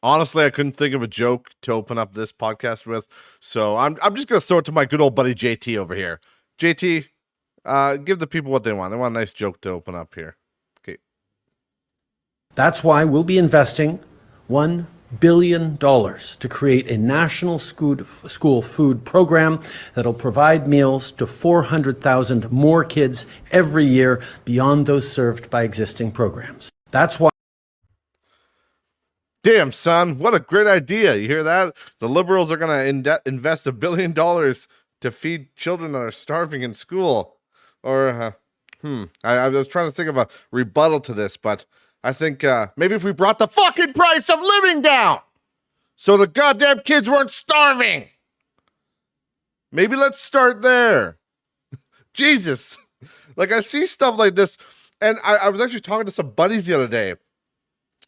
Honestly, I couldn't think of a joke to open up this podcast with, so I'm just gonna throw it to my good old buddy JT over here. JT, give the people what they want. They want a nice joke to open up here. Okay. That's why we'll be investing $1 billion to create a national school food program that'll provide meals to 400,000 more kids every year beyond those served by existing programs. That's why. Damn, son, what a great idea. You hear that? The Liberals are going to invest $1 billion to feed children that are starving in school. Or, I was trying to think of a rebuttal to this, but I think maybe if we brought the fucking price of living down so the goddamn kids weren't starving. Maybe let's start there. Jesus. Like, I see stuff like this, and I was actually talking to some buddies the other day.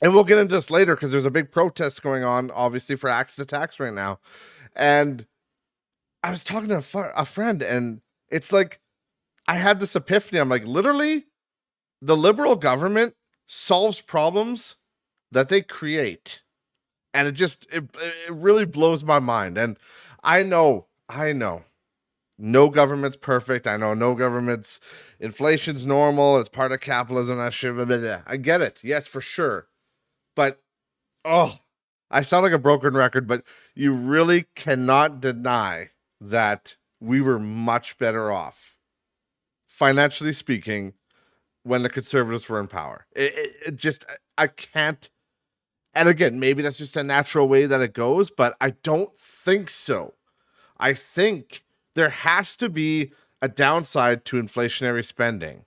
And we'll get into this later because there's a big protest going on, obviously, for access to tax right now. And I was talking to a friend, and it's like I had this epiphany. I'm like, literally, the liberal government solves problems that they create. And it really blows my mind. And I know, no government's perfect. I know no government's inflation's normal. It's part of capitalism. That shit. Blah, blah, blah. I get it. Yes, for sure. But, I sound like a broken record, but you really cannot deny that we were much better off, financially speaking, when the conservatives were in power. I can't. And again, maybe that's just a natural way that it goes, but I don't think so. I think there has to be a downside to inflationary spending.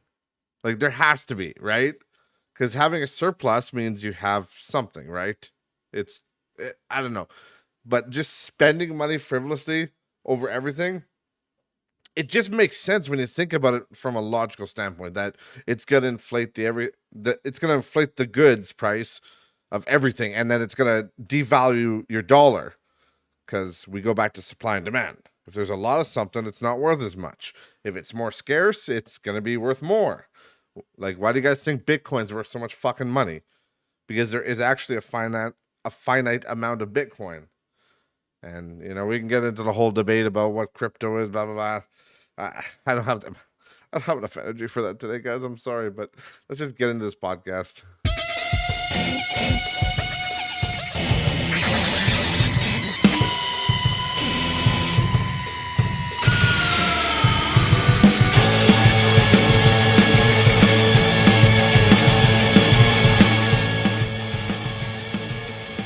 Like, there has to be, right? Because having a surplus means you have something, right? I don't know. But just spending money frivolously over everything, it just makes sense when you think about it from a logical standpoint that it's going to inflate the goods price of everything, and then it's going to devalue your dollar because we go back to supply and demand. If there's a lot of something, it's not worth as much. If it's more scarce, it's going to be worth more. Like, why do you guys think Bitcoin's worth so much fucking money? Because there is actually a finite amount of Bitcoin. And, we can get into the whole debate about what crypto is, blah, blah, blah. I don't have enough energy for that today, guys. I'm sorry, but let's just get into this podcast.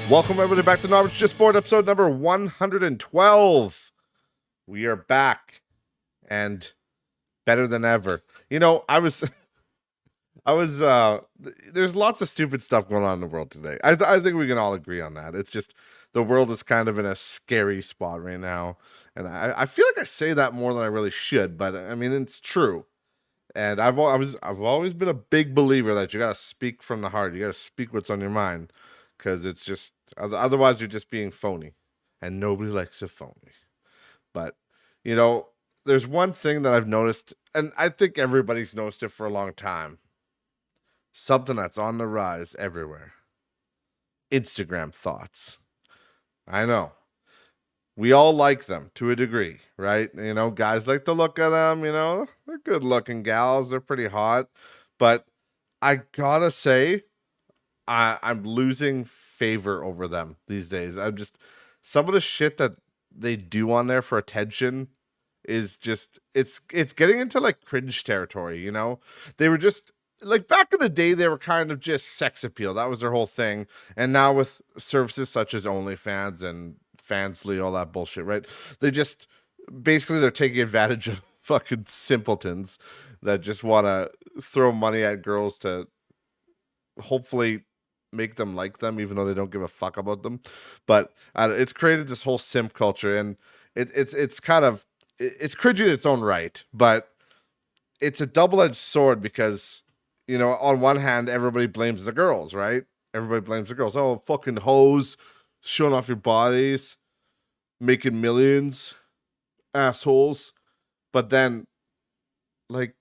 Welcome everybody back to NRJB Sport, episode number 112. We are back and better than ever. I was there's lots of stupid stuff going on in the world today. I think we can all agree on that. It's just the world is kind of in a scary spot right now. And I feel like I say that more than I really should, but I mean, it's true. And I've always been a big believer that you got to speak from the heart. You got to speak what's on your mind. Because it's just, otherwise you're just being phony. And nobody likes a phony. But, there's one thing that I've noticed, and I think everybody's noticed it for a long time. Something that's on the rise everywhere. Instagram thoughts. I know. We all like them to a degree, right? Guys like to look at them, they're good looking gals. They're pretty hot. But I gotta say, I'm losing favor over them these days. Some of the shit that they do on there for attention is just, it's getting into like cringe territory, They were just, like back in the day, they were kind of just sex appeal. That was their whole thing. And now with services such as OnlyFans and Fansly, all that bullshit, right? They're taking advantage of fucking simpletons that just want to throw money at girls to hopefully make them like them, even though they don't give a fuck about them. But it's created this whole simp culture, and it's kind of cringy in its own right, but it's a double-edged sword because on one hand everybody blames the girls, right? Everybody blames the girls. Oh, fucking hoes, showing off your bodies, making millions, assholes. But then, I've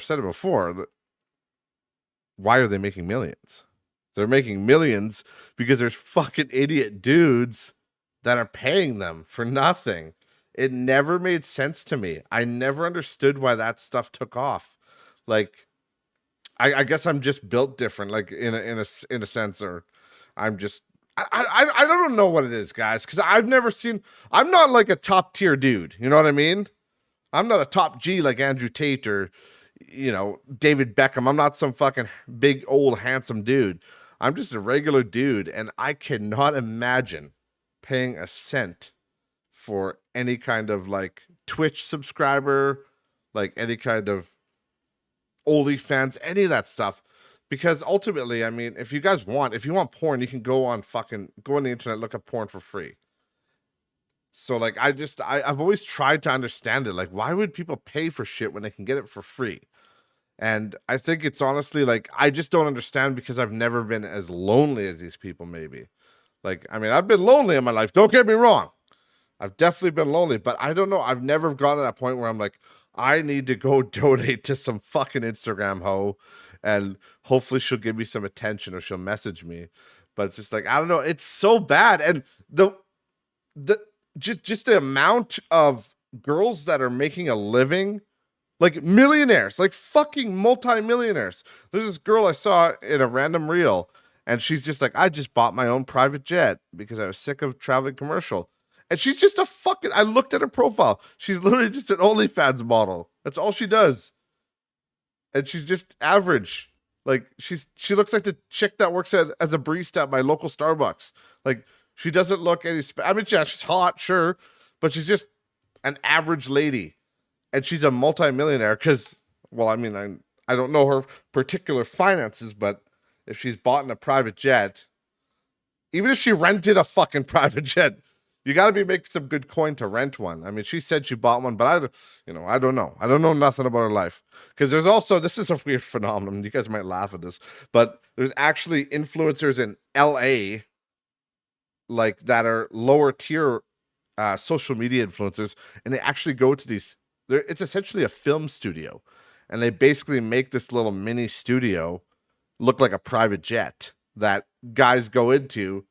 said it before. Why are they making millions? They're making millions because there's fucking idiot dudes that are paying them for nothing. It never made sense to me. I never understood why that stuff took off. Like, I guess I'm just built different, like in a sense, or I'm just I don't know what it is, guys, because I've never seen. I'm not like a top tier dude. You know what I mean? I'm not a top G like Andrew Tate or David Beckham. I'm not some fucking big old handsome dude. I'm just a regular dude, and I cannot imagine paying a cent for any kind of like Twitch subscriber, like any kind of OnlyFans, any of that stuff. Because ultimately, I mean, if you want porn, you can go on the internet, look up porn for free. So like I've always tried to understand it. Like, why would people pay for shit when they can get it for free? And I think it's honestly like I just don't understand because I've never been as lonely as these people, maybe. Like, I mean, I've been lonely in my life, don't get me wrong. I've definitely been lonely, but I don't know. I've never gotten to that point where I'm like, I need to go donate to some fucking Instagram hoe and hopefully she'll give me some attention or she'll message me. But it's just like, I don't know. It's so bad. And the just the amount of girls that are making a living, like millionaires, like fucking multi-millionaires. There's this girl I saw in a random reel, and she's just like, I just bought my own private jet because I was sick of traveling commercial. And she's just I looked at her profile. She's literally just an OnlyFans model. That's all she does. And she's just average. Like she looks like the chick that works as a barista at my local Starbucks. Like she doesn't look I mean, yeah, she's hot, sure, but she's just an average lady. And she's a multimillionaire because, well, I mean, I don't know her particular finances, but if she's bought in a private jet, even if she rented a fucking private jet, you got to be making some good coin to rent one. I mean, she said she bought one, but I don't know. I don't know nothing about her life. Because there's also, this is a weird phenomenon. You guys might laugh at this, but there's actually influencers in LA, like that are lower tier social media influencers, and they actually go to these. It's essentially a film studio, and they basically make this little mini studio look like a private jet that guys go into,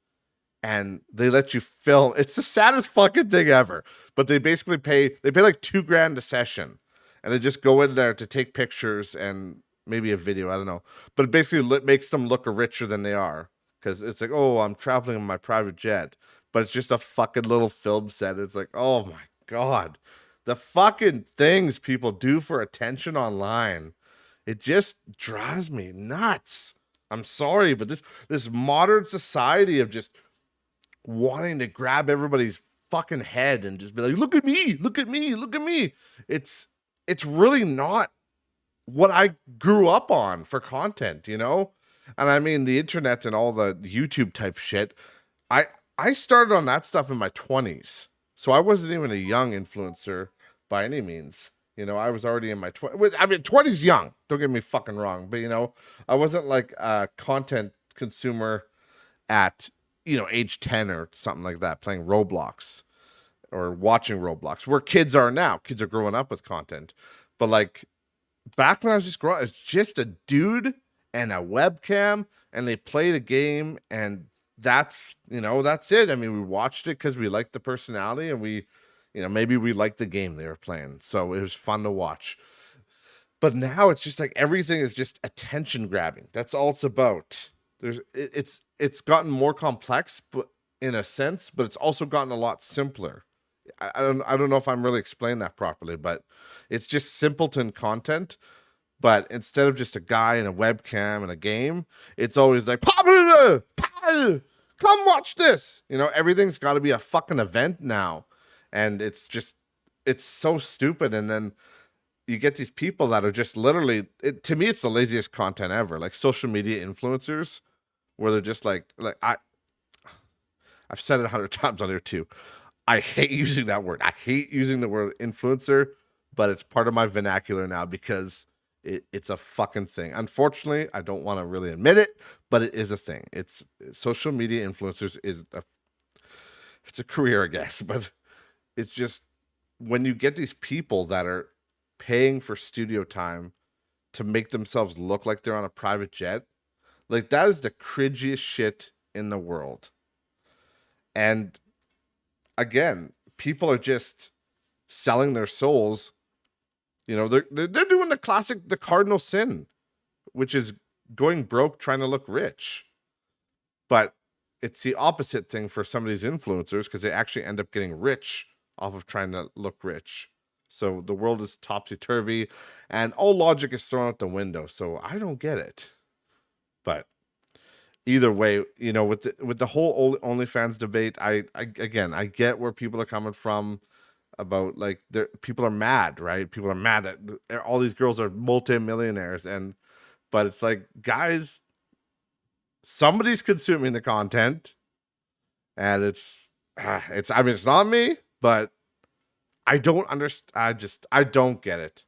and they let you film. It's the saddest fucking thing ever. But they basically pay like $2,000 a session, and they just go in there to take pictures and maybe a video. I don't know, but it basically makes them look richer than they are because it's like, oh, I'm traveling in my private jet, but it's just a fucking little film set. It's like, oh my god, the fucking things people do for attention online. It just drives me nuts. I'm sorry, but this modern society of just wanting to grab everybody's fucking head and just be like, look at me, look at me, look at me. It's really not what I grew up on for content, you know? And I mean the internet and all the YouTube type shit. I started on that stuff in my 20s. So I wasn't even a young influencer by any means. You know, I was already in my 20s. I mean, 20s young. Don't get me fucking wrong. But, I wasn't like a content consumer at, age 10 or something like that, playing Roblox or watching Roblox, where kids are now. Kids are growing up with content. But like back when I was just growing up, it's just a dude and a webcam, and they played a game, and that's it. I mean, we watched it because we liked the personality, and maybe we liked the game they were playing, so it was fun to watch. But now it's just like everything is just attention grabbing. That's all it's about. It's gotten more complex, but in a sense, but it's also gotten a lot simpler. I don't know if I'm really explaining that properly, but it's just simpleton content. But instead of just a guy and a webcam and a game, it's always like, come watch this. Everything's got to be a fucking event now. And it's so stupid. And then you get these people that are just literally, to me, it's the laziest content ever. Like social media influencers, where they're just like I've said it 100 times on here too. I hate using that word. I hate using the word influencer, but it's part of my vernacular now because it's a fucking thing. Unfortunately, I don't want to really admit it, but it is a thing. It's social media influencers it's a career, I guess, but it's just when you get these people that are paying for studio time to make themselves look like they're on a private jet, Like, that is the cringiest shit in the world. And again, people are just selling their souls. You know, they're doing the cardinal sin, which is going broke trying to look rich. But it's the opposite thing for some of these influencers, because they actually end up getting rich off of trying to look rich. So the world is topsy-turvy and all logic is thrown out the window. So I don't get it. But either way, you know, with the whole OnlyFans debate, I again, I get where people are coming from about, like, people are mad, right? People are mad that all these girls are multimillionaires, but it's like, guys, somebody's consuming the content, and I mean, it's not me, but I don't understand. I don't get it.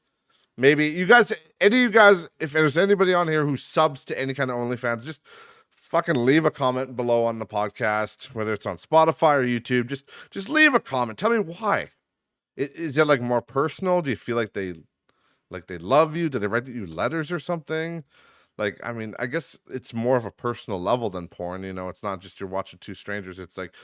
Maybe you guys, any of you guys, if there's anybody on here who subs to any kind of OnlyFans, just fucking leave a comment below on the podcast, whether it's on Spotify or YouTube. Just leave a comment. Tell me why. Is it like more personal? Do you feel like they love you? Do they write you letters or something? Like, I mean, I guess it's more of a personal level than porn. You know, it's not just you're watching two strangers. It's like,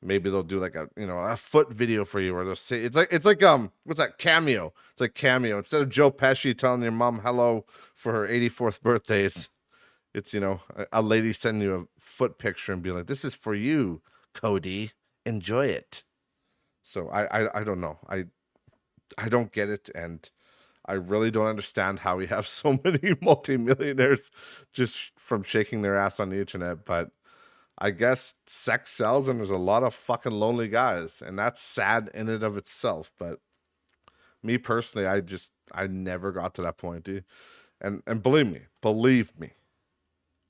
maybe they'll do like a foot video for you, or they'll say it's like what's that, Cameo? It's like Cameo. Instead of Joe Pesci telling your mom hello for her 84th birthday, it's a lady sending you a foot picture and being like, this is for you, Cody, enjoy it. So I don't know. I don't get it, and I really don't understand how we have so many multimillionaires just from shaking their ass on the internet. But I guess sex sells, and there's a lot of fucking lonely guys, and that's sad in and of itself. But me personally, I never got to that point, dude. And believe me,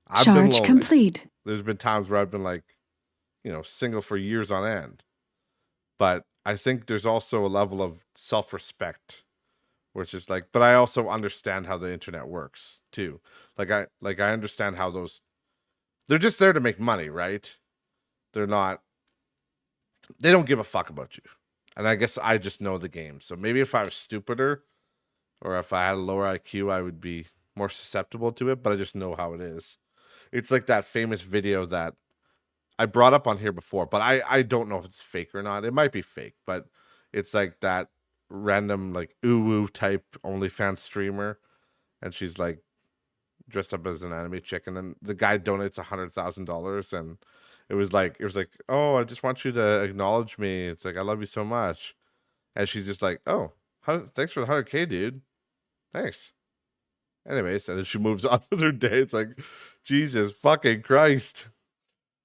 I've been Charge lonely. complete. There's been times where I've been like, single for years on end. But I think there's also a level of self-respect, which is like, but I also understand how the internet works too. I understand how they're just there to make money, right? They don't give a fuck about you. And I guess I just know the game. So maybe if I was stupider, or if I had a lower IQ, I would be more susceptible to it, but I just know how it is. It's like that famous video that I brought up on here before, but I don't know if it's fake or not. It might be fake, but it's like that random, like, uwu type OnlyFans streamer, and she's like dressed up as an anime chick, and then the guy donates $100,000, and it was like, oh, I just want you to acknowledge me. It's like, I love you so much, and she's just like, oh, thanks for the 100K, dude. Thanks. Anyways, and then she moves on with her day. It's like, Jesus fucking Christ.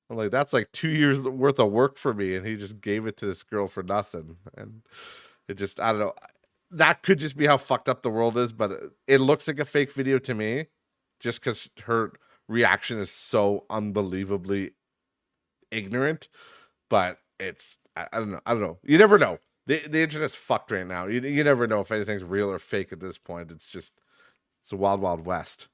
I'm like, that's like 2 years worth of work for me, and he just gave it to this girl for nothing. And it just, I don't know. That could just be how fucked up the world is, but it looks like a fake video to me, just because her reaction is so unbelievably ignorant. But I don't know. I don't know. You never know. The internet's fucked right now. You never know if anything's real or fake at this point. It's a wild, wild west.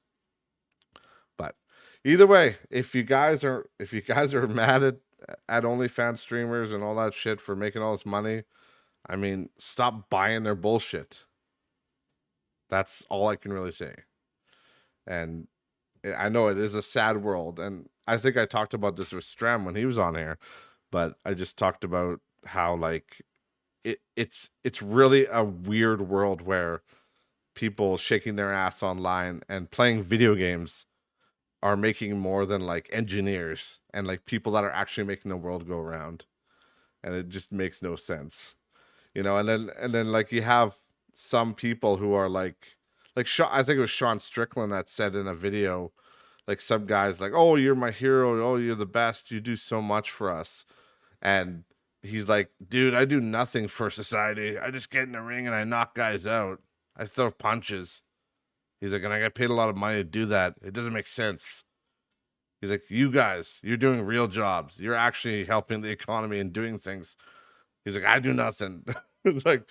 But either way, if you guys are mad at OnlyFans streamers and all that shit for making all this money, I mean, stop buying their bullshit. That's all I can really say. And I know it is a sad world, and I think I talked about this with Stram when he was on here, but I just talked about how, like, it's really a weird world where people shaking their ass online and playing video games are making more than, like, engineers and, like, people that are actually making the world go around. And it just makes no sense. And then like, you have some people who are like I think it was Sean Strickland that said in a video, like, some guys like, oh, you're my hero, oh, you're the best, you do so much for us. And he's like, dude, I do nothing for society. I just get in the ring and I knock guys out. I throw punches. He's like, and I get paid a lot of money to do that. It doesn't make sense. He's like, you guys, you're doing real jobs. You're actually helping the economy and doing things. He's like, I do nothing. It's like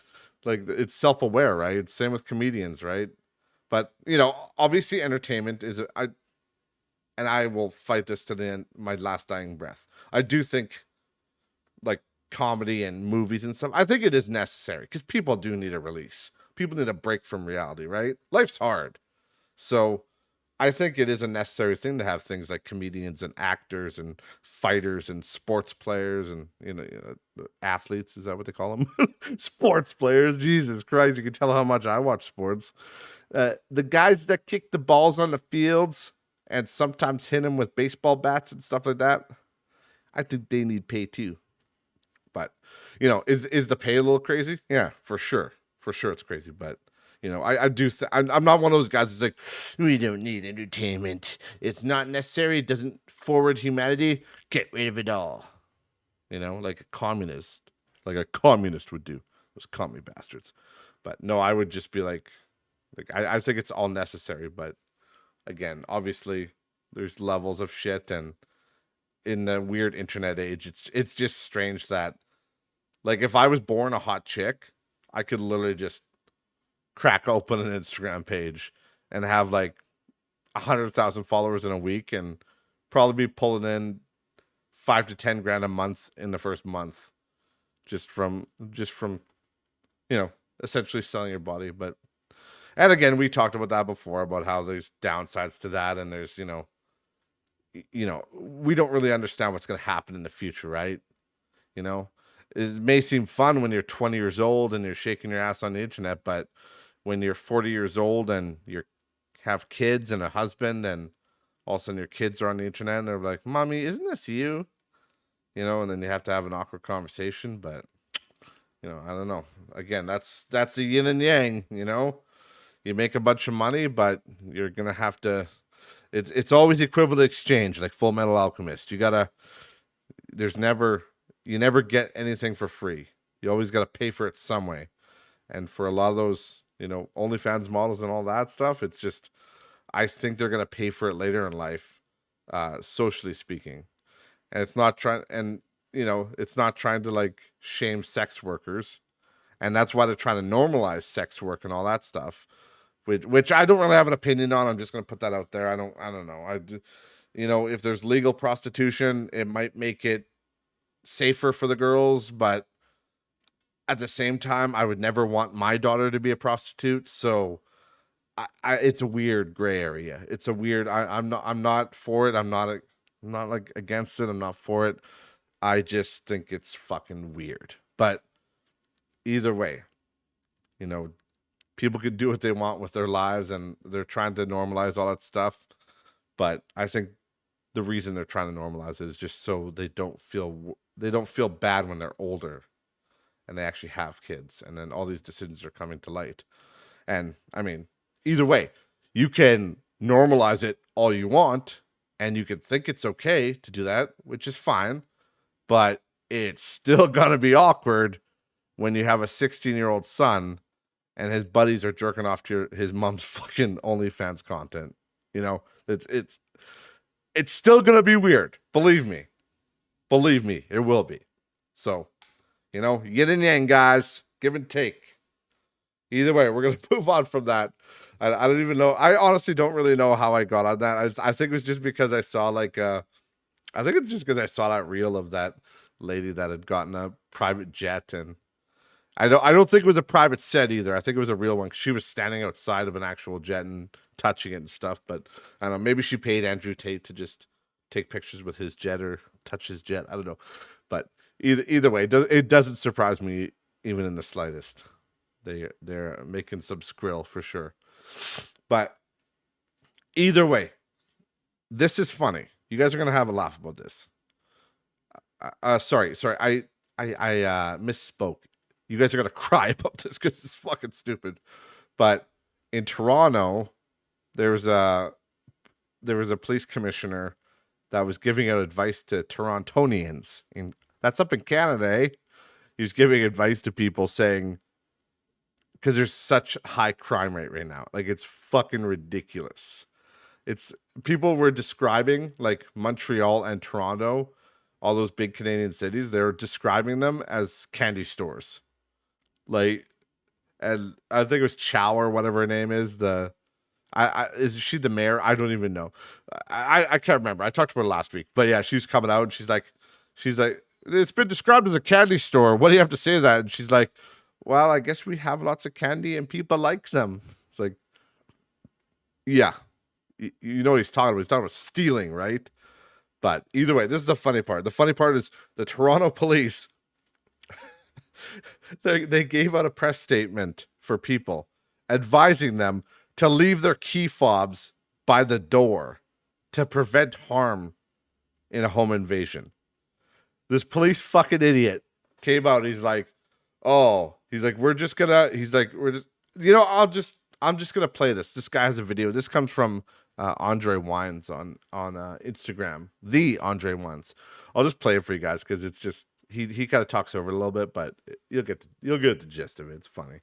it's self-aware, right? It's same with comedians, right? But, obviously entertainment is, and I will fight this to the end, my last dying breath. I do think, like, comedy and movies and stuff, I think it is necessary, because people do need a release. People need a break from reality, right? Life's hard. So I think it is a necessary thing to have things like comedians and actors and fighters and sports players and athletes. Is that what they call them? Sports players. Jesus Christ! You can tell how much I watch sports. The guys that kick the balls on the fields and sometimes hit them with baseball bats and stuff like that. I think they need pay too. But is the pay a little crazy? Yeah, for sure, it's crazy. But I do. I'm not one of those guys who's like, we don't need entertainment. It's not necessary. It doesn't forward humanity. Get rid of it all. Like a communist would do. Those commie bastards. But no, I would just be like I think it's all necessary. But again, obviously, there's levels of shit, and in the weird internet age, it's just strange that, like, if I was born a hot chick, I could literally just crack open an Instagram page and have like 100,000 followers in a week, and probably be pulling in 5 to 10 grand a month in the first month, just from essentially selling your body. But and again, we talked about that before, about how there's downsides to that, and there's we don't really understand what's going to happen in the future, right? It may seem fun when you're 20 years old and you're shaking your ass on the internet, but when you're 40 years old and you have kids and a husband, and all of a sudden your kids are on the internet and they're like, "Mommy, isn't this you?" And then you have to have an awkward conversation. But I don't know. Again, that's the yin and yang. You make a bunch of money, but you're gonna have to. It's always equivalent exchange, like Full Metal Alchemist. You never get anything for free. You always got to pay for it some way. And for a lot of those, OnlyFans models and all that stuff, it's just, I think they're going to pay for it later in life, socially speaking. And it's not it's not trying to like shame sex workers. And that's why they're trying to normalize sex work and all that stuff, which I don't really have an opinion on. I'm just going to put that out there. I don't know. If there's legal prostitution, it might make it safer for the girls, but at the same time, I would never want my daughter to be a prostitute. So it's a weird gray area. It's a weird. I'm not for it. I'm not like against it. I'm not for it. I just think it's fucking weird. But either way, people could do what they want with their lives, and they're trying to normalize all that stuff. But I think the reason they're trying to normalize it is just so they don't feel bad when they're older and they actually have kids, and then all these decisions are coming to light. And I mean, either way, you can normalize it all you want, and you can think it's okay to do that, which is fine, but it's still gonna be awkward when you have a 16-year-old son and his buddies are jerking off to his mom's fucking OnlyFans content. It's still gonna be weird. Believe me, it will be. So, yin and yang, guys, give and take. Either way, we're gonna move on from that. I don't even know. I honestly don't really know how I got on that. I think it was just because I saw I think it's just because I saw that reel of that lady that had gotten a private jet, and I don't think it was a private set either. I think it was a real one. She was standing outside of an actual jet and touching it and stuff. But I don't know. Maybe she paid Andrew Tate to just take pictures with his jet or touch his jet. I don't know. But either way, it doesn't surprise me even in the slightest. They're making some skrill for sure. But either way, this is funny. You guys are gonna have a laugh about this. Sorry. I misspoke. You guys are gonna cry about this because it's fucking stupid. But in Toronto, there was a police commissioner that was giving out advice to Torontonians. And that's up in Canada, eh? He was giving advice to people saying, because there's such high crime rate right now. Like, it's fucking ridiculous. People were describing like Montreal and Toronto, all those big Canadian cities, they're describing them as candy stores. Like, and I think it was Chow or whatever her name is. Is she the mayor? I don't even know. I can't remember. I talked to her last week, but yeah, she was coming out and she's like, it's been described as a candy store. What do you have to say to that? And she's like, well, I guess we have lots of candy and people like them. It's like, yeah, You know what he's talking about. He's talking about stealing, right? But either way, this is the funny part. The funny part is the Toronto police, they gave out a press statement for people advising them to leave their key fobs by the door to prevent harm in a home invasion. This police fucking idiot came out. He's like, we're just gonna, I'm just gonna play this. This guy has a video. This comes from Andre Wines on Instagram, the Andre Wines. I'll just play it for you guys because it's just he kind of talks over it a little bit, but you'll get the gist of it. It's funny.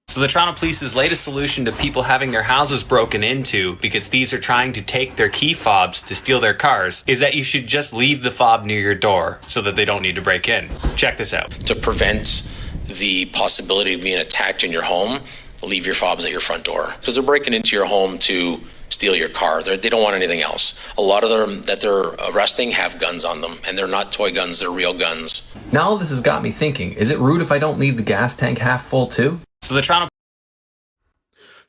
So the Toronto Police's latest solution to people having their houses broken into because thieves are trying to take their key fobs to steal their cars is that you should just leave the fob near your door so that they don't need to break in. Check this out. To prevent the possibility of being attacked in your home, leave your fobs at your front door. Because they're breaking into your home to steal your car. They don't want anything else. A lot of them that they're arresting have guns on them, and they're not toy guns, they're real guns. Now all this has got me thinking, is it rude if I don't leave the gas tank half full too? So the Toronto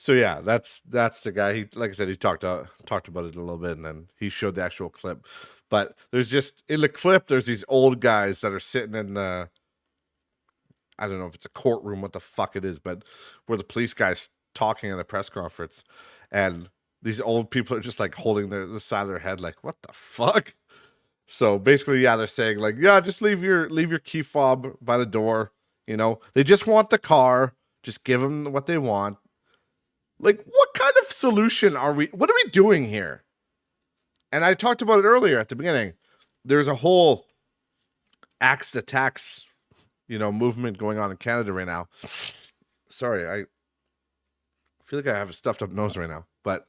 So yeah, that's the guy. He, like I said, he talked about it a little bit, and then he showed the actual clip. But there's just in the clip, there's these old guys that are sitting in the, I don't know if it's a courtroom, what the fuck it is, but where the police guy's talking in a press conference, and these old people are just like holding the side of their head, like, what the fuck? So basically, yeah, they're saying like, yeah, just leave your key fob by the door. You know, they just want the car. Just give them what they want. Like, what kind of solution what are we doing here? And I talked about it earlier at the beginning. There's a whole axe to tax, movement going on in Canada right now. Sorry, I feel like I have a stuffed up nose right now, but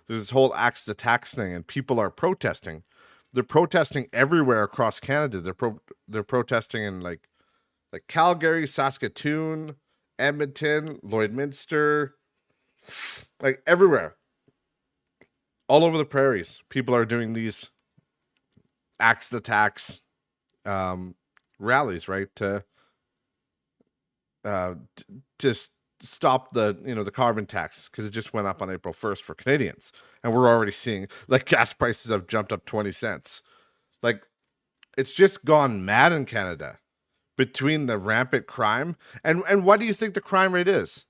there's this whole axe to tax thing, and people are protesting. They're protesting everywhere across Canada. They're protesting in like Calgary, Saskatoon, Edmonton, Lloydminster, like everywhere, all over the prairies. People are doing these axe to tax rallies, right? To stop the carbon tax, because it just went up on April 1st for Canadians, and we're already seeing like gas prices have jumped up 20 cents. Like, it's just gone mad in Canada between the rampant crime and what do you think the crime rate is?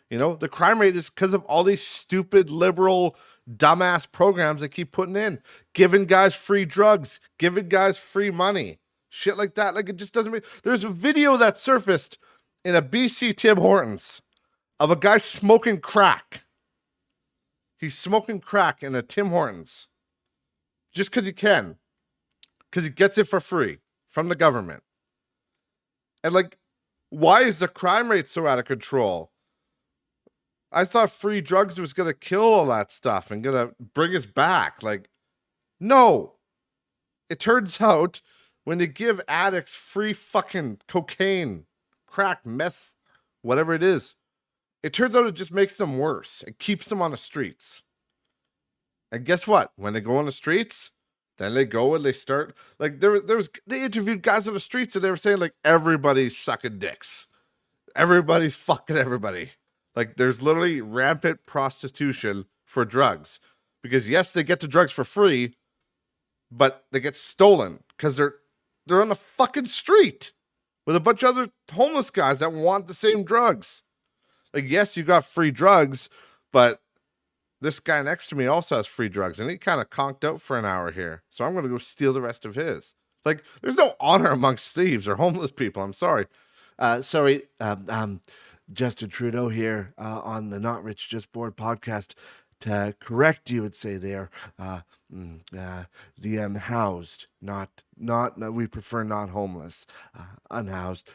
The crime rate is because of all these stupid liberal dumbass programs they keep putting in, giving guys free drugs, giving guys free money, shit like that. Like, it just doesn't make. There's a video that surfaced in a BC Tim Hortons of a guy smoking crack. He's smoking crack in a Tim Hortons just because he can, because he gets it for free from the government. And like, why is the crime rate so out of control? I thought free drugs was going to kill all that stuff and going to bring us back. Like, no. It turns out when you give addicts free fucking cocaine, crack, meth, whatever it is, it turns out it just makes them worse. It keeps them on the streets. And guess what? When they go on the streets, then they go and they start, like, they interviewed guys on the streets and they were saying, like, everybody's sucking dicks. Everybody's fucking everybody. Like, there's literally rampant prostitution for drugs. Because yes, they get the drugs for free, but they get stolen because they're on the fucking street with a bunch of other homeless guys that want the same drugs. Like, yes, you got free drugs, but this guy next to me also has free drugs, and he kind of conked out for an hour here. So I'm going to go steal the rest of his. Like, there's no honor amongst thieves or homeless people. I'm sorry. Justin Trudeau here on the Not Rich Just Bored podcast. To correct you, would say there, the unhoused, not we prefer not homeless, unhoused.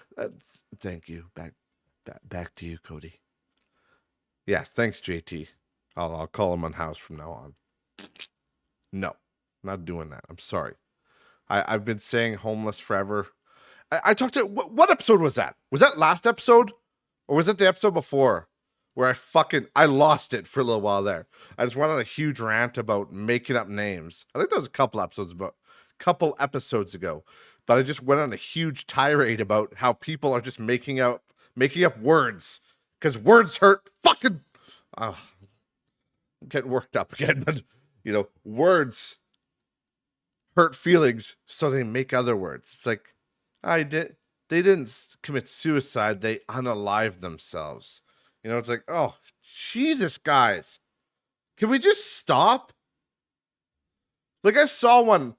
Thank you. Back to you, Cody. Yeah, thanks, JT. I'll call him unhoused from now on. No, not doing that. I'm sorry. I've been saying homeless forever. I talked to, what episode was that? Was that last episode? Or was it the episode before where I lost it for a little while there? I just went on a huge rant about making up names. I think that was a couple episodes ago. But I just went on a huge tirade about how people are just making up words because words hurt. Fucking getting worked up again, but words hurt feelings, so they make other words. It's like, they didn't commit suicide, they unalived themselves. It's like, oh, Jesus, guys. Can we just stop? Like, I saw one.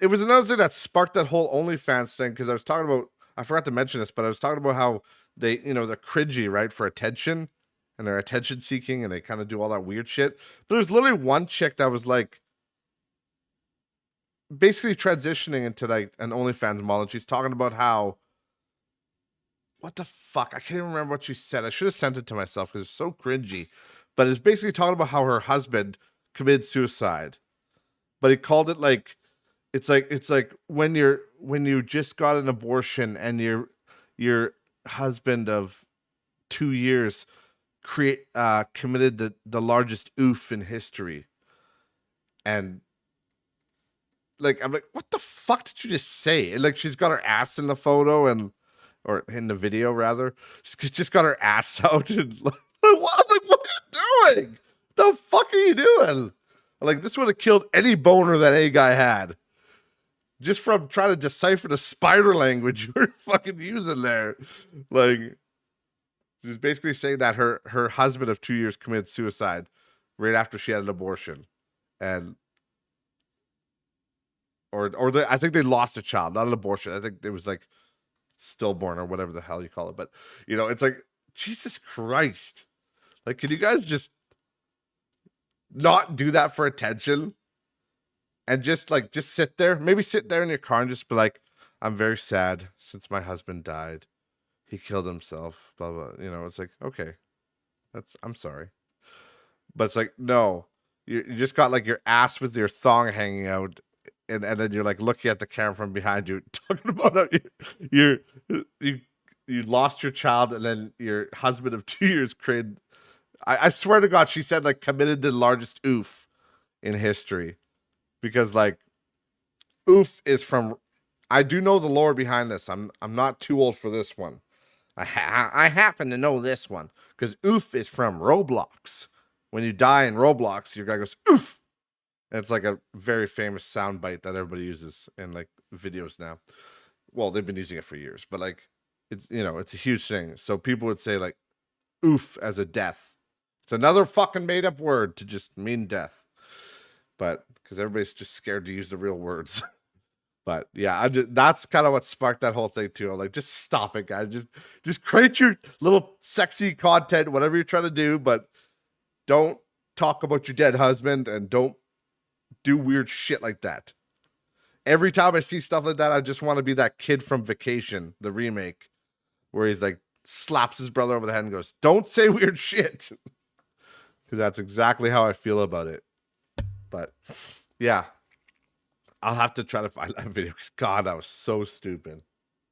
It was another thing that sparked that whole OnlyFans thing, because I forgot to mention this, but I was talking about how they're cringy, right, for attention, and they're attention seeking, and they kind of do all that weird shit. But there's literally one chick that was like, basically transitioning into like an OnlyFans model, and she's talking about how, what the fuck? I can't even remember what she said. I should have sent it to myself because it's so cringy. But it's basically talking about how her husband committed suicide. But he called it like, it's like when you just got an abortion and your husband of 2 years committed the largest oof in history. And like, I'm like, what the fuck did you just say? And like, she's got her ass in the photo or in the video rather. She's just got her ass out and like, what are you doing? The fuck are you doing? Like, this would have killed any boner that any guy had. Just from trying to decipher the spider language you were fucking using there. Like, she's basically saying that her husband of 2 years committed suicide right after she had an abortion. And I think they lost a child, not an abortion. I think it was like stillborn or whatever the hell you call it. But it's like, Jesus Christ. Like, can you guys just not do that for attention? And just sit there, maybe sit there in your car and just be like, I'm very sad since my husband died. He killed himself, blah, blah. It's like, okay, I'm sorry. But it's like, no, you just got like your ass with your thong hanging out. And then you're like looking at the camera from behind you, talking about how you lost your child, and then your husband of 2 years created. I swear to God, she said like committed the largest oof in history, because like oof is from. I do know the lore behind this. I'm not too old for this one. I happen to know this one because oof is from Roblox. When you die in Roblox, your guy goes oof. And it's like a very famous soundbite that everybody uses in like videos now. Well, they've been using it for years, but like it's it's a huge thing. So people would say like oof as a death. It's another fucking made up word to just mean death. But because everybody's just scared to use the real words. But yeah, that's kind of what sparked that whole thing too. I'm like, just stop it, guys. Just create your little sexy content, whatever you're trying to do, but don't talk about your dead husband and don't do weird shit like that. Every time I see stuff like that, I just want to be that kid from Vacation, the remake, where he's like slaps his brother over the head and goes, "Don't say weird shit," because that's exactly how I feel about it. But yeah, I'll have to try to find that video because God, that was so stupid,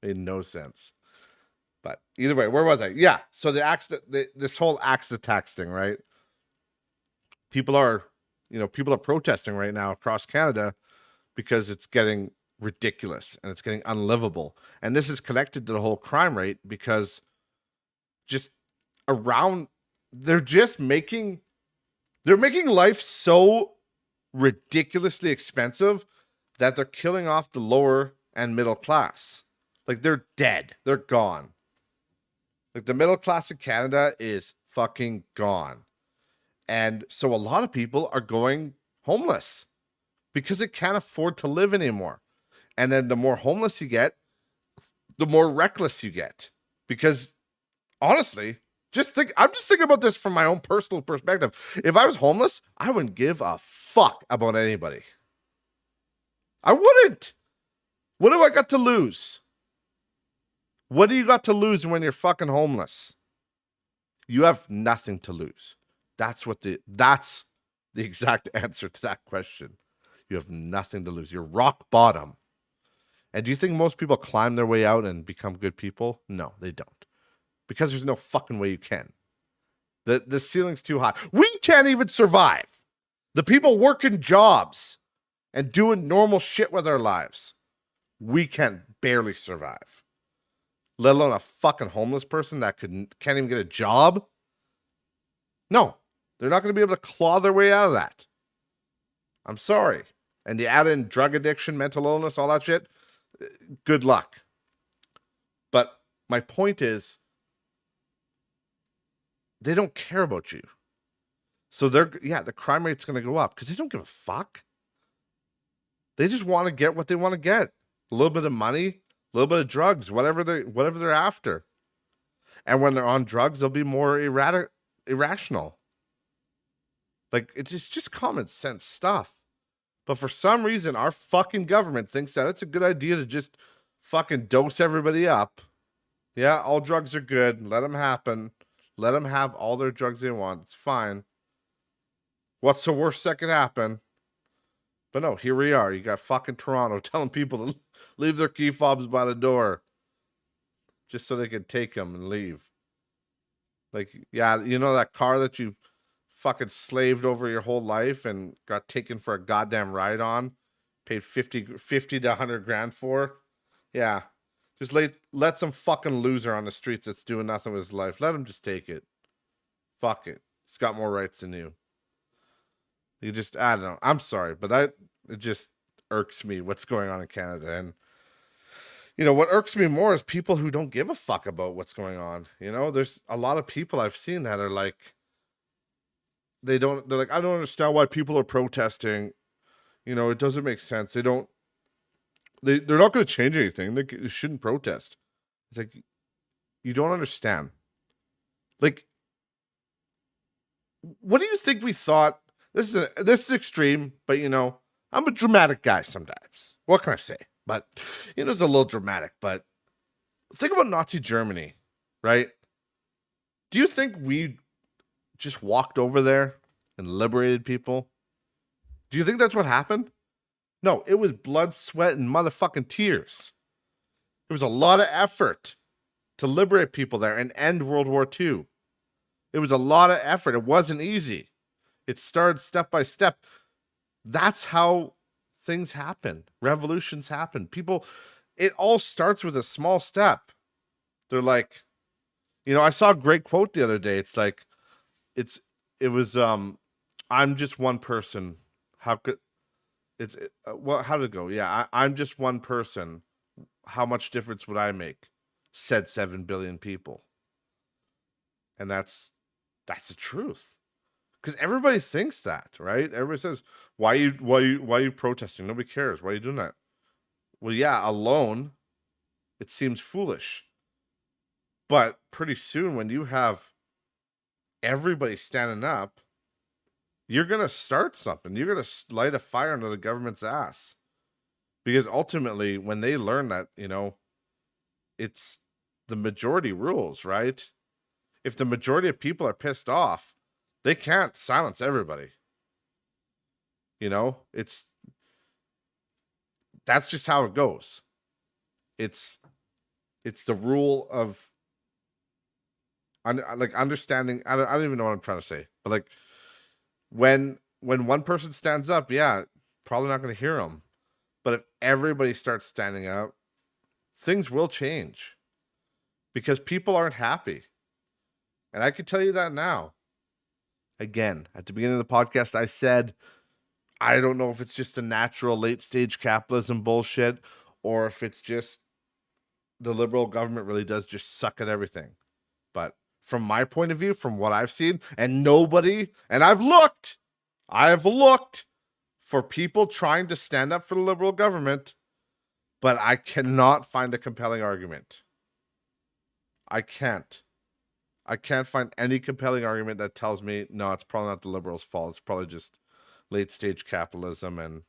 made no sense. But either way, where was I? Yeah, so this whole axe to tax thing, right? People are protesting right now across Canada because it's getting ridiculous and it's getting unlivable. And this is connected to the whole crime rate because they're making life so ridiculously expensive that they're killing off the lower and middle class. Like, they're dead. They're gone. Like, the middle class in Canada is fucking gone. And so a lot of people are going homeless because they can't afford to live anymore. And then the more homeless you get, the more reckless you get. Because honestly, I'm just thinking about this from my own personal perspective. If I was homeless, I wouldn't give a fuck about anybody. I wouldn't. What do I got to lose? What do you got to lose when you're fucking homeless? You have nothing to lose. That's the exact answer to that question. You have nothing to lose. You're rock bottom. And do you think most people climb their way out and become good people? No, they don't. Because there's no fucking way you can. The ceiling's too high. We can't even survive. The people working jobs and doing normal shit with our lives, we can barely survive. Let alone a fucking homeless person that can't even get a job. No, They're not going to be able to claw their way out of that. I'm sorry. And you add in drug addiction, mental illness, all that shit, good luck. But my point is, they don't care about you. So the crime rate's going to go up because they don't give a fuck. They just want to get what they want to get. A little bit of money, a little bit of drugs, whatever they're after. And when they're on drugs, they'll be more irrational. Like, it's just common sense stuff. But for some reason, our fucking government thinks that it's a good idea to just fucking dose everybody up. Yeah, all drugs are good. Let them happen. Let them have all their drugs they want. It's fine. What's the worst that could happen? But no, here we are. You got fucking Toronto telling people to leave their key fobs by the door just so they can take them and leave. Like, yeah, you know that car that you've fucking slaved over your whole life and got taken for a goddamn ride on, paid 50 to 100 grand for? Yeah. Just let some fucking loser on the streets that's doing nothing with his life. Let him just take it. Fuck it. He's got more rights than you. I don't know. I'm sorry, but it just irks me what's going on in Canada. And, you know, what irks me more is people who don't give a fuck about what's going on. You know, there's a lot of people I've seen that are like, they're like, I don't understand why people are protesting. You know, it doesn't make sense. They're not going to change anything. They shouldn't protest. It's like, you don't understand. Like, what do you think we thought? This is extreme, but you know, I'm a dramatic guy sometimes. What can I say? But you know, it's a little dramatic. But think about Nazi Germany, right? Do you think we just walked over there and liberated people? Do you think that's what happened? No, it was blood, sweat, and motherfucking tears. There was a lot of effort to liberate people there and end World War II. It was a lot of effort. It wasn't easy. It started step by step. That's how things happen. Revolutions happen. It all starts with a small step. They're like, you know, I saw a great quote the other day. It's like, I'm just one person. How did it go? Yeah, I'm just one person. How much difference would I make? Said 7 billion people. And that's the truth. Because everybody thinks that, right? Everybody says, why are you protesting? Nobody cares. Why are you doing that? Well, yeah, alone, it seems foolish. But pretty soon, when you have everybody standing up, you're going to start something. You're going to light a fire under the government's ass. Because ultimately, when they learn that, you know, it's the majority rules, right? If the majority of people are pissed off, they can't silence everybody. You know, that's just how it goes. It's the rule of like understanding. I don't even know what I'm trying to say, but like when one person stands up, yeah, probably not going to hear them. But if everybody starts standing up, things will change because people aren't happy. And I can tell you that now. Again, at the beginning of the podcast, I said, I don't know if it's just a natural late stage capitalism bullshit or if it's just the liberal government really does just suck at everything. But from my point of view, from what I've seen, and I've looked for people trying to stand up for the liberal government, but I cannot find a compelling argument. I can't find any compelling argument that tells me, no, it's probably not the liberals' fault. It's probably just late stage capitalism and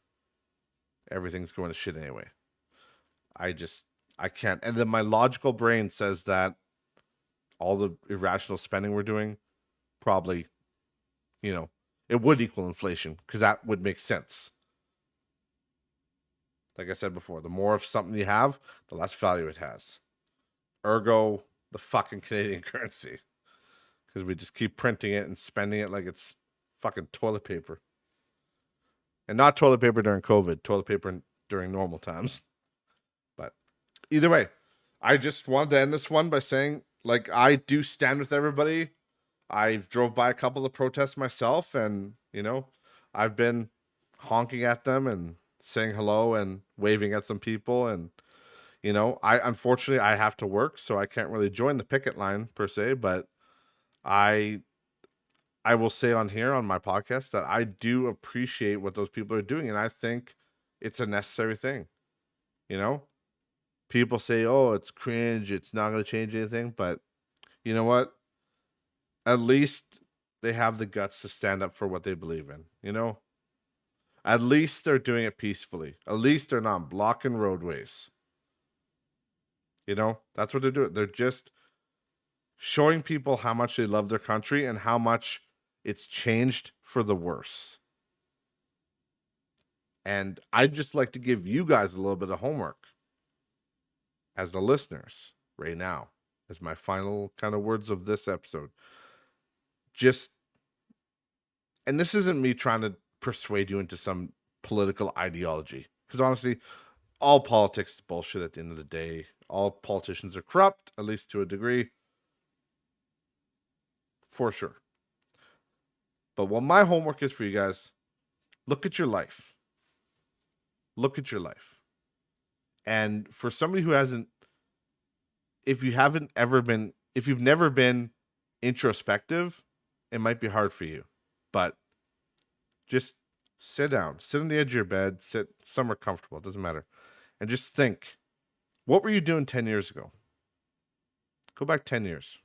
everything's going to shit anyway. I can't. And then my logical brain says that all the irrational spending we're doing probably, you know, it would equal inflation because that would make sense. Like I said before, the more of something you have, the less value it has. Ergo, the fucking Canadian currency. Because we just keep printing it and spending it like it's fucking toilet paper. And not toilet paper during COVID, toilet paper during normal times. But either way, I just wanted to end this one by saying, like, I do stand with everybody. I've drove by a couple of protests myself, and I've been honking at them and saying hello and waving at some people, and I unfortunately I have to work, so I can't really join the picket line per se, but I I will say on here on my podcast that I do appreciate what those people are doing, and I think it's a necessary thing. You know, people say, "Oh, it's cringe. It's not going to change anything," but you know what? At least they have the guts to stand up for what they believe in. At least they're doing it peacefully. At least they're not blocking roadways. That's what they're doing. They're just showing people how much they love their country and how much it's changed for the worse. And I'd just like to give you guys a little bit of homework as the listeners right now, as my final kind of words of this episode. And this isn't me trying to persuade you into some political ideology, because honestly, all politics is bullshit at the end of the day. All politicians are corrupt, at least to a degree, for sure. But what my homework is for you guys, look at your life. Look at your life. And for somebody who hasn't, if you've never been introspective, it might be hard for you. But just sit down, sit on the edge of your bed, sit somewhere comfortable, it doesn't matter. And just think, what were you doing 10 years ago? Go back 10 years.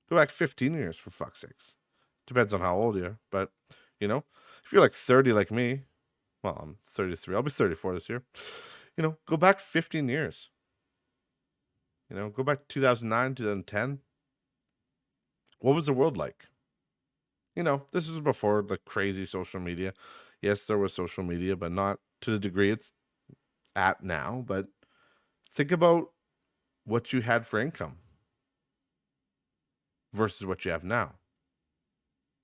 Go back 15 years, for fuck's sakes. Depends on how old you are. But, if you're like 30 like me, well, I'm 33. I'll be 34 this year. Go back 15 years. Go back to 2009, 2010. What was the world like? This was before the crazy social media. Yes, there was social media, but not to the degree it's at now. But think about what you had for income versus what you have now.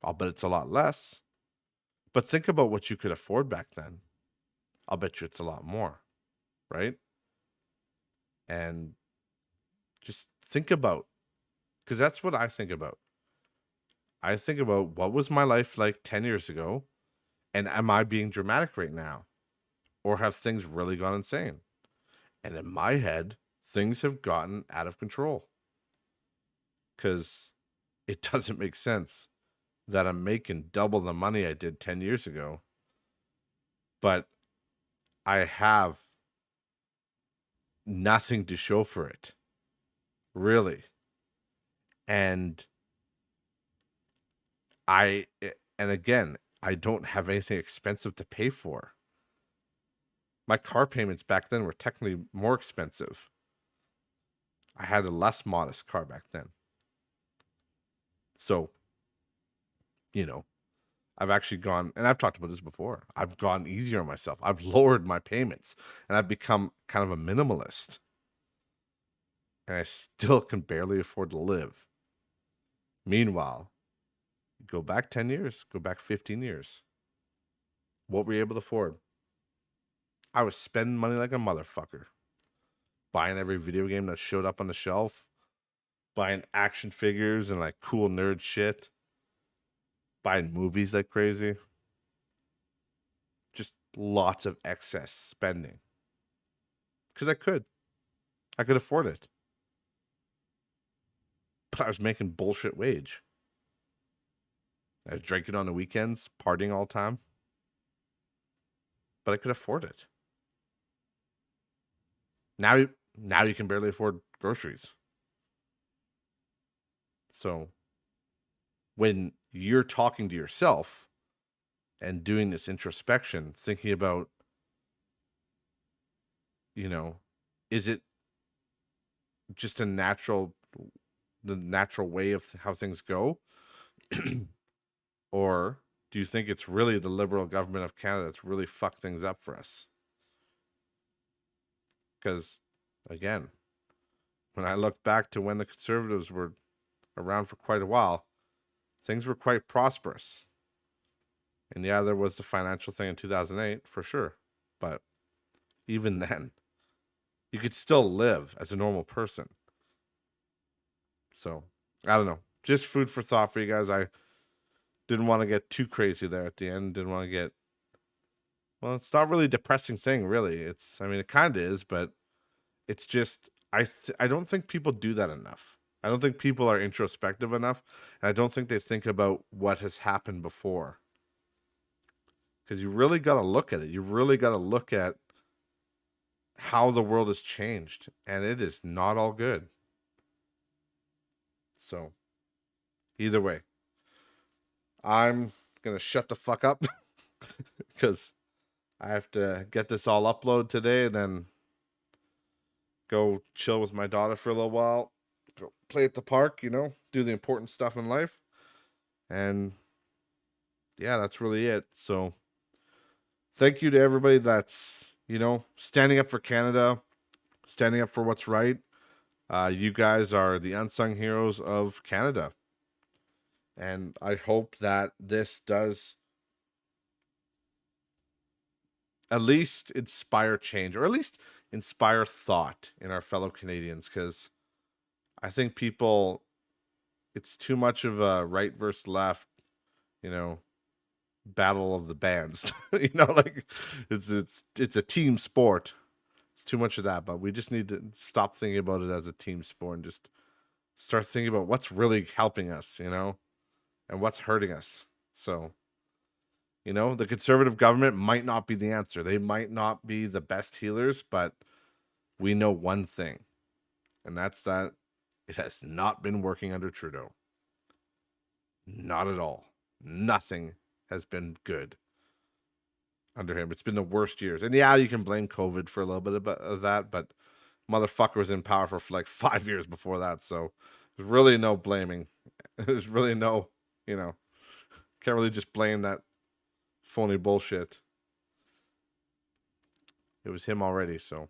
I'll bet it's a lot less. But think about what you could afford back then. I'll bet you it's a lot more, right? And just think about, because that's what I think about. I think about what was my life like 10 years ago, and am I being dramatic right now? Or have things really gone insane? And in my head, things have gotten out of control. Because it doesn't make sense that I'm making double the money I did 10 years ago, but I have nothing to show for it, really. And again, I don't have anything expensive to pay for. My car payments back then were technically more expensive. I had a less modest car back then. So, I've actually gone, and I've talked about this before, I've gone easier on myself. I've lowered my payments, and I've become kind of a minimalist. And I still can barely afford to live. Meanwhile, go back 10 years, go back 15 years. What were you able to afford? I was spending money like a motherfucker. Buying every video game that showed up on the shelf. Buying action figures and like cool nerd shit. Buying movies like crazy. Just lots of excess spending. Because I could afford it. But I was making bullshit wage. I was drinking on the weekends, partying all the time. But I could afford it. Now you can barely afford groceries. So when you're talking to yourself and doing this introspection, thinking about, is it just the natural way of how things go? Or do you think it's really the Liberal government of Canada that's really fucked things up for us? Because, again, when I look back to when the Conservatives were around for quite a while, things were quite prosperous. And yeah, there was the financial thing in 2008, for sure. But even then, you could still live as a normal person. So, I don't know. just food for thought for you guys. I didn't want to get too crazy there at the end. Didn't want to get, well, it's not really a depressing thing, really. I mean, it kind of is, but it's just, I don't think people do that enough. I don't think people are introspective enough. And I don't think they think about what has happened before. Because you really got to look at it. You really got to look at how the world has changed. And it is not all good. So, either way, I'm going to shut the fuck up because I have to get this all uploaded today and then go chill with my daughter for a little while, go play at the park, do the important stuff in life. And yeah, that's really it. So thank you to everybody that's, standing up for Canada, standing up for what's right. You guys are the unsung heroes of Canada. And I hope that this does at least inspire change, or at least inspire thought in our fellow Canadians, because I think it's too much of a right versus left, battle of the bands. Like it's a team sport. It's too much of that, but we just need to stop thinking about it as a team sport and just start thinking about what's really helping us, and what's hurting us. So, the conservative government might not be the answer. They might not be the best healers, but we know one thing, and that's that it has not been working under Trudeau. Not at all. Nothing has been good under him. It's been the worst years. And yeah, you can blame COVID for a little bit of that, but motherfucker was in power for like 5 years before that. So there's really no blaming. There's really no, can't really just blame that phony bullshit. It was him already. So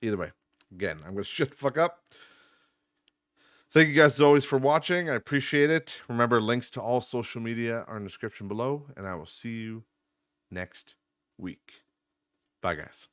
either way, again, I'm going to shut the fuck up. Thank you guys as always for watching. I appreciate it. Remember, links to all social media are in the description below, and I will see you next week. Bye, guys.